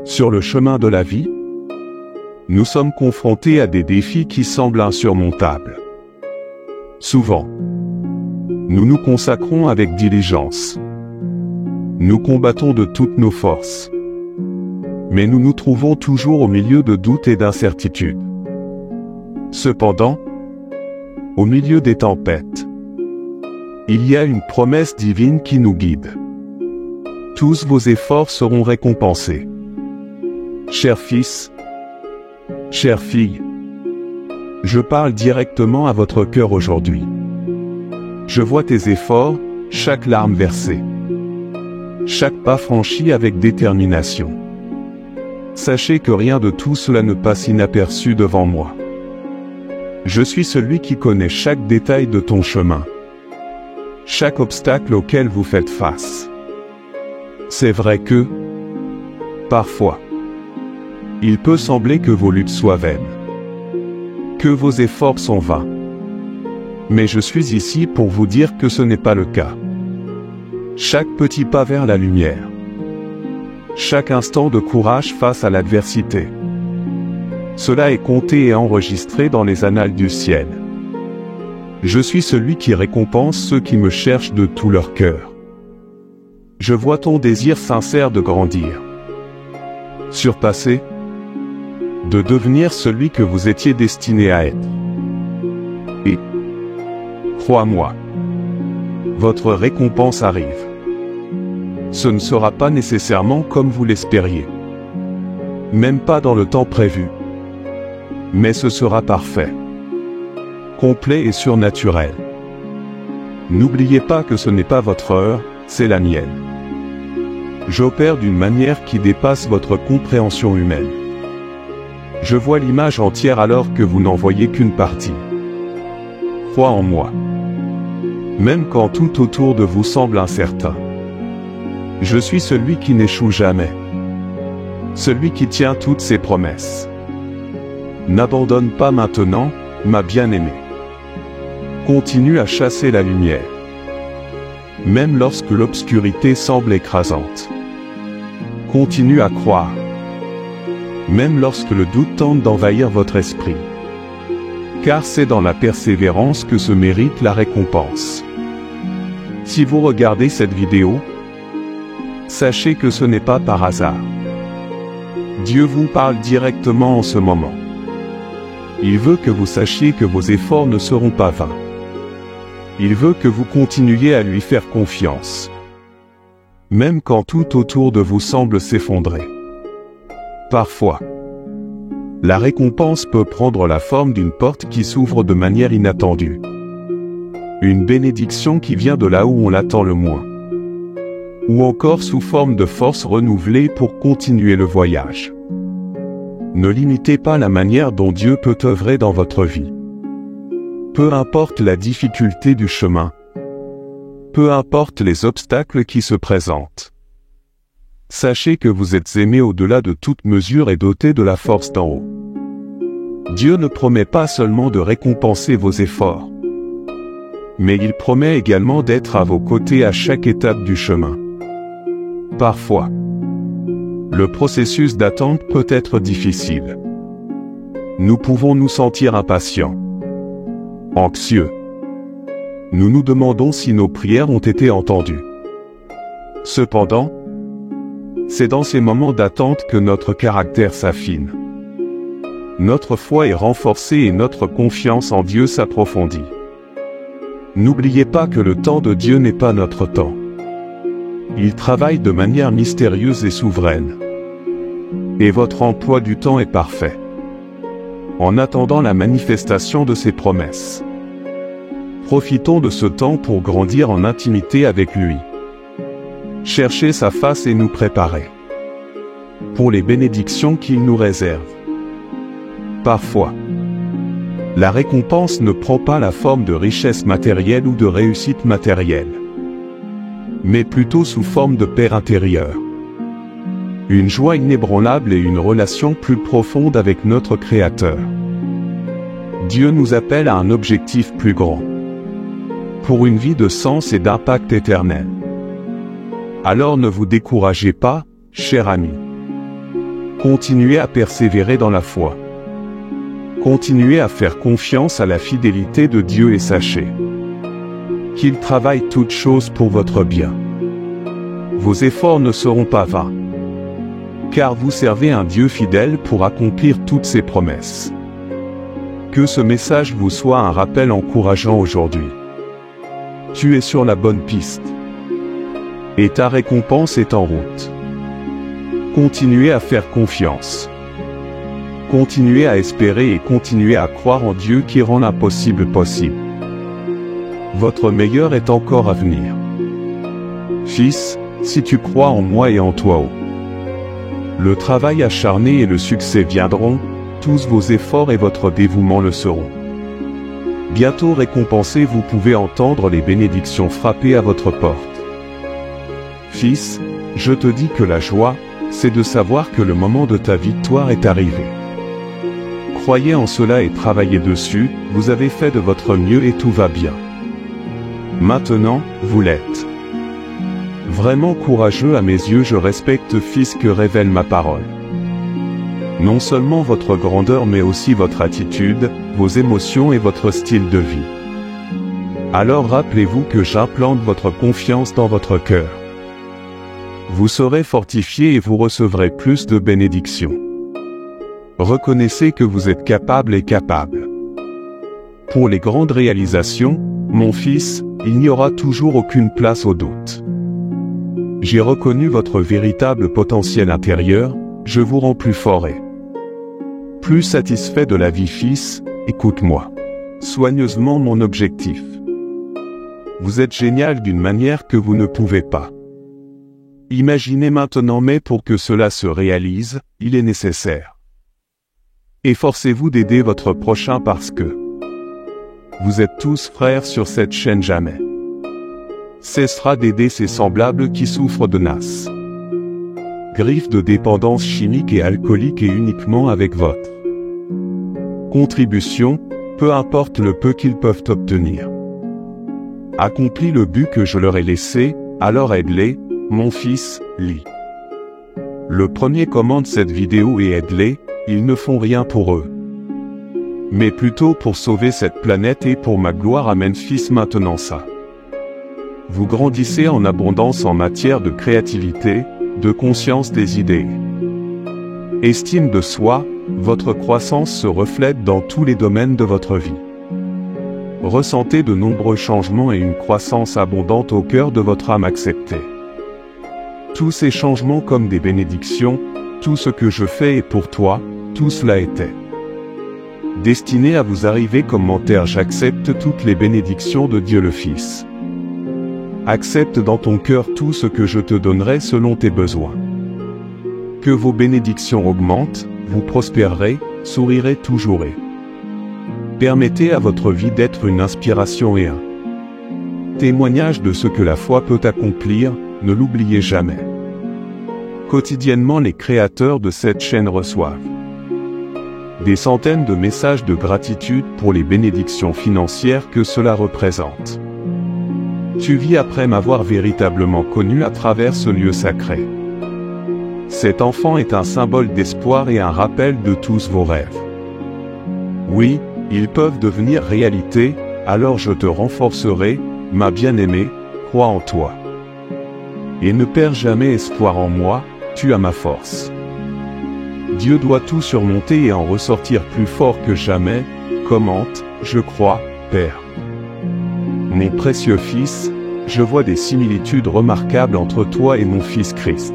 Sur le chemin de la vie, nous sommes confrontés à des défis qui semblent insurmontables. Souvent, nous nous consacrons avec diligence. Nous combattons de toutes nos forces. Mais nous nous trouvons toujours au milieu de doutes et d'incertitudes. Cependant, au milieu des tempêtes, il y a une promesse divine qui nous guide. Tous vos efforts seront récompensés. Cher fils, chère fille, je parle directement à votre cœur aujourd'hui. Je vois tes efforts, chaque larme versée, chaque pas franchi avec détermination. Sachez que rien de tout cela ne passe inaperçu devant moi. Je suis celui qui connaît chaque détail de ton chemin, chaque obstacle auquel vous faites face. C'est vrai que, parfois, il peut sembler que vos luttes soient vaines, que vos efforts sont vains. Mais je suis ici pour vous dire que ce n'est pas le cas. Chaque petit pas vers la lumière, chaque instant de courage face à l'adversité, cela est compté et enregistré dans les annales du ciel. Je suis celui qui récompense ceux qui me cherchent de tout leur cœur. Je vois ton désir sincère de grandir, surpasser, de devenir celui que vous étiez destiné à être. Et, crois-moi, votre récompense arrive. Ce ne sera pas nécessairement comme vous l'espériez, même pas dans le temps prévu, mais ce sera parfait, complet et surnaturel. N'oubliez pas que ce n'est pas votre heure, c'est la mienne. J'opère d'une manière qui dépasse votre compréhension humaine. Je vois l'image entière alors que vous n'en voyez qu'une partie. Crois en moi. Même quand tout autour de vous semble incertain. Je suis celui qui n'échoue jamais. Celui qui tient toutes ses promesses. N'abandonne pas maintenant, ma bien-aimée. Continue à chasser la lumière. Même lorsque l'obscurité semble écrasante. Continue à croire. Même lorsque le doute tente d'envahir votre esprit. Car c'est dans la persévérance que se mérite la récompense. Si vous regardez cette vidéo, sachez que ce n'est pas par hasard. Dieu vous parle directement en ce moment. Il veut que vous sachiez que vos efforts ne seront pas vains. Il veut que vous continuiez à lui faire confiance. Même quand tout autour de vous semble s'effondrer. Parfois, la récompense peut prendre la forme d'une porte qui s'ouvre de manière inattendue. Une bénédiction qui vient de là où on l'attend le moins. Ou encore sous forme de force renouvelée pour continuer le voyage. Ne limitez pas la manière dont Dieu peut œuvrer dans votre vie. Peu importe la difficulté du chemin. Peu importe les obstacles qui se présentent. Sachez que vous êtes aimé au-delà de toute mesure et doté de la force d'en haut. Dieu ne promet pas seulement de récompenser vos efforts, mais il promet également d'être à vos côtés à chaque étape du chemin. Parfois, le processus d'attente peut être difficile. Nous pouvons nous sentir impatients, anxieux. Nous nous demandons si nos prières ont été entendues. Cependant, c'est dans ces moments d'attente que notre caractère s'affine. Notre foi est renforcée et notre confiance en Dieu s'approfondit. N'oubliez pas que le temps de Dieu n'est pas notre temps. Il travaille de manière mystérieuse et souveraine. Et votre emploi du temps est parfait. En attendant la manifestation de ses promesses. Profitons de ce temps pour grandir en intimité avec lui. Chercher sa face et nous préparer pour les bénédictions qu'il nous réserve. Parfois, la récompense ne prend pas la forme de richesse matérielle ou de réussite matérielle, mais plutôt sous forme de paix intérieure. Une joie inébranlable et une relation plus profonde avec notre Créateur. Dieu nous appelle à un objectif plus grand, pour une vie de sens et d'impact éternel. Alors ne vous découragez pas, cher ami. Continuez à persévérer dans la foi. Continuez à faire confiance à la fidélité de Dieu et sachez qu'il travaille toutes choses pour votre bien. Vos efforts ne seront pas vains, car vous servez un Dieu fidèle pour accomplir toutes ses promesses. Que ce message vous soit un rappel encourageant aujourd'hui. Tu es sur la bonne piste, et ta récompense est en route. Continuez à faire confiance. Continuez à espérer et continuez à croire en Dieu qui rend l'impossible possible. Votre meilleur est encore à venir. Fils, si tu crois en moi et en toi, le travail acharné et le succès viendront, tous vos efforts et votre dévouement le seront. Bientôt récompensés, vous pouvez entendre les bénédictions frapper à votre porte. Fils, je te dis que la joie, c'est de savoir que le moment de ta victoire est arrivé. Croyez en cela et travaillez dessus, vous avez fait de votre mieux et tout va bien. Maintenant, vous l'êtes. Vraiment courageux à mes yeux, je respecte Fils que révèle ma parole. Non seulement votre grandeur mais aussi votre attitude, vos émotions et votre style de vie. Alors rappelez-vous que j'implante votre confiance dans votre cœur. Vous serez fortifié et vous recevrez plus de bénédictions. Reconnaissez que vous êtes capable et capable. Pour les grandes réalisations, mon fils, il n'y aura toujours aucune place au doute. J'ai reconnu votre véritable potentiel intérieur, je vous rends plus fort et plus satisfait de la vie, fils, écoute-moi soigneusement mon objectif. Vous êtes génial d'une manière que vous ne pouvez pas imaginez maintenant, mais pour que cela se réalise, il est nécessaire. Efforcez-vous d'aider votre prochain parce que vous êtes tous frères sur cette chaîne. Jamais cessera d'aider ses semblables qui souffrent de NAS, griffes de dépendance chimique et alcoolique, et uniquement avec votre contribution, peu importe le peu qu'ils peuvent obtenir. Accomplis le but que je leur ai laissé, alors aide-les, mon fils, lis. Le premier commande cette vidéo et aide-les, ils ne font rien pour eux, mais plutôt pour sauver cette planète et pour ma gloire. Amen. Fils, maintenant ça. Vous grandissez en abondance en matière de créativité, de conscience des idées, estime de soi, votre croissance se reflète dans tous les domaines de votre vie. Ressentez de nombreux changements et une croissance abondante au cœur de votre âme. Acceptez tous ces changements comme des bénédictions. Tout ce que je fais est pour toi, tout cela était destiné à vous arriver. Commentaire: j'accepte toutes les bénédictions de Dieu le Fils. Accepte dans ton cœur tout ce que je te donnerai selon tes besoins. Que vos bénédictions augmentent, vous prospérerez, sourirez toujours et permettez à votre vie d'être une inspiration et un témoignage de ce que la foi peut accomplir, ne l'oubliez jamais. Quotidiennement, les créateurs de cette chaîne reçoivent des centaines de messages de gratitude pour les bénédictions financières que cela représente. Tu vis après m'avoir véritablement connu à travers ce lieu sacré. Cet enfant est un symbole d'espoir et un rappel de tous vos rêves. Oui, ils peuvent devenir réalité, alors je te renforcerai, ma bien-aimée, crois en toi. Et ne perds jamais espoir en moi, tu as ma force. Dieu doit tout surmonter et en ressortir plus fort que jamais. Commente: je crois, Père. Mon précieux fils, je vois des similitudes remarquables entre toi et mon fils Christ.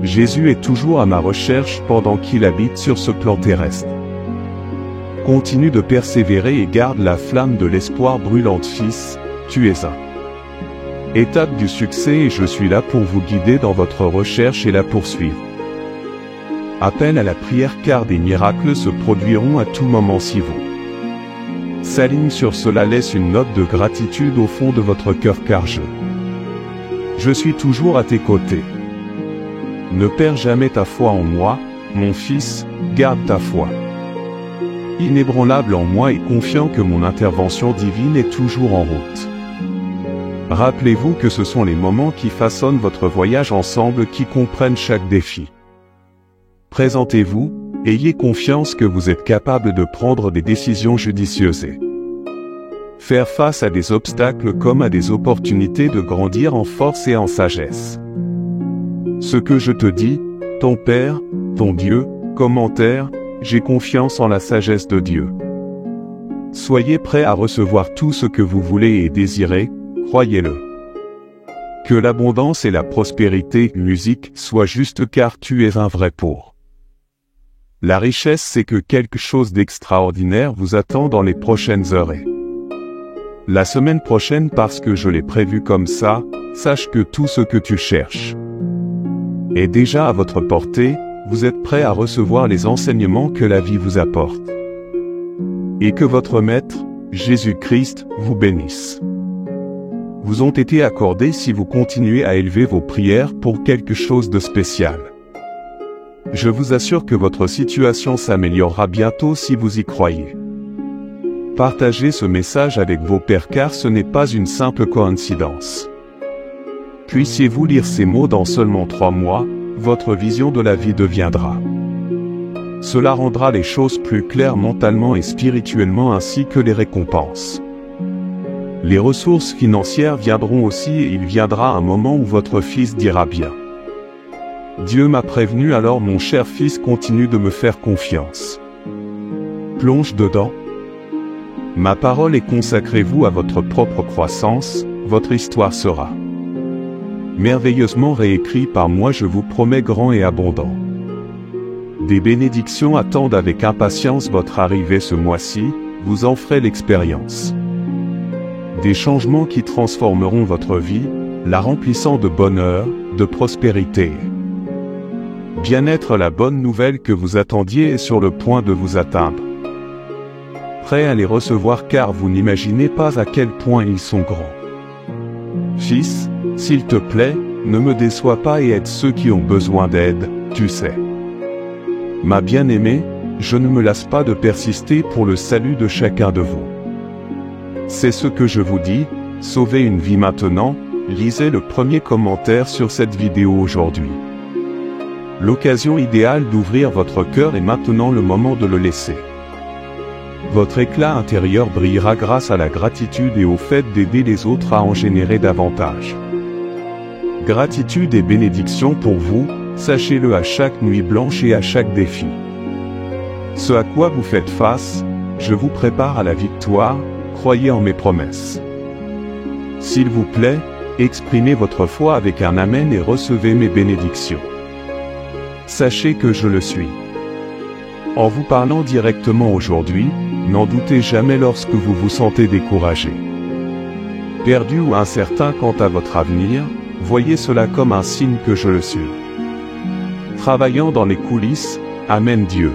Jésus est toujours à ma recherche pendant qu'il habite sur ce plan terrestre. Continue de persévérer et garde la flamme de l'espoir brûlante, fils, tu es un étape du succès et je suis là pour vous guider dans votre recherche et la poursuivre. Appel à la prière, car des miracles se produiront à tout moment si vous s'aligne sur cela. Laisse une note de gratitude au fond de votre cœur, car je suis toujours à tes côtés. Ne perds jamais ta foi en moi, mon fils, garde ta foi inébranlable en moi et confiant que mon intervention divine est toujours en route. Rappelez-vous que ce sont les moments qui façonnent votre voyage ensemble qui comprennent chaque défi. Présentez-vous, ayez confiance que vous êtes capable de prendre des décisions judicieuses et faire face à des obstacles comme à des opportunités de grandir en force et en sagesse. Ce que je te dis, ton Père, ton Dieu, commentaire, j'ai confiance en la sagesse de Dieu. Soyez prêts à recevoir tout ce que vous voulez et désirez, croyez-le. Que l'abondance et la prospérité, musique, soient justes car tu es un vrai pour. La richesse c'est que quelque chose d'extraordinaire vous attend dans les prochaines heures et la semaine prochaine parce que je l'ai prévu comme ça, sache que tout ce que tu cherches est déjà à votre portée, vous êtes prêts à recevoir les enseignements que la vie vous apporte. Et que votre Maître, Jésus-Christ, vous bénisse. Vous ont été accordés si vous continuez à élever vos prières pour quelque chose de spécial. Je vous assure que votre situation s'améliorera bientôt si vous y croyez. Partagez ce message avec vos pairs car ce n'est pas une simple coïncidence. Puissiez-vous lire ces mots dans seulement 3 mois, votre vision de la vie deviendra. Cela rendra les choses plus claires mentalement et spirituellement ainsi que les récompenses. Les ressources financières viendront aussi et il viendra un moment où votre fils dira bien. Dieu m'a prévenu alors mon cher fils continue de me faire confiance. Plonge dedans. Ma parole est consacrez-vous à votre propre croissance, votre histoire sera merveilleusement réécrite par moi je vous promets grand et abondant. Des bénédictions attendent avec impatience votre arrivée ce mois-ci, vous en ferez l'expérience. Des changements qui transformeront votre vie, la remplissant de bonheur, de prospérité. Bien-être la bonne nouvelle que vous attendiez est sur le point de vous atteindre. Prêt à les recevoir car vous n'imaginez pas à quel point ils sont grands. Fils, s'il te plaît, ne me déçois pas et aide ceux qui ont besoin d'aide, tu sais. Ma bien-aimée, je ne me lasse pas de persister pour le salut de chacun de vous. C'est ce que je vous dis, sauvez une vie maintenant, lisez le premier commentaire sur cette vidéo aujourd'hui. L'occasion idéale d'ouvrir votre cœur est maintenant le moment de le laisser. Votre éclat intérieur brillera grâce à la gratitude et au fait d'aider les autres à en générer davantage. Gratitude et bénédiction pour vous, sachez-le à chaque nuit blanche et à chaque défi. Ce à quoi vous faites face, je vous prépare à la victoire, croyez en mes promesses. S'il vous plaît, exprimez votre foi avec un Amen et recevez mes bénédictions. Sachez que je le suis. En vous parlant directement aujourd'hui, n'en doutez jamais lorsque vous vous sentez découragé, perdu ou incertain quant à votre avenir, voyez cela comme un signe que je le suis. Travaillant dans les coulisses, Amen Dieu.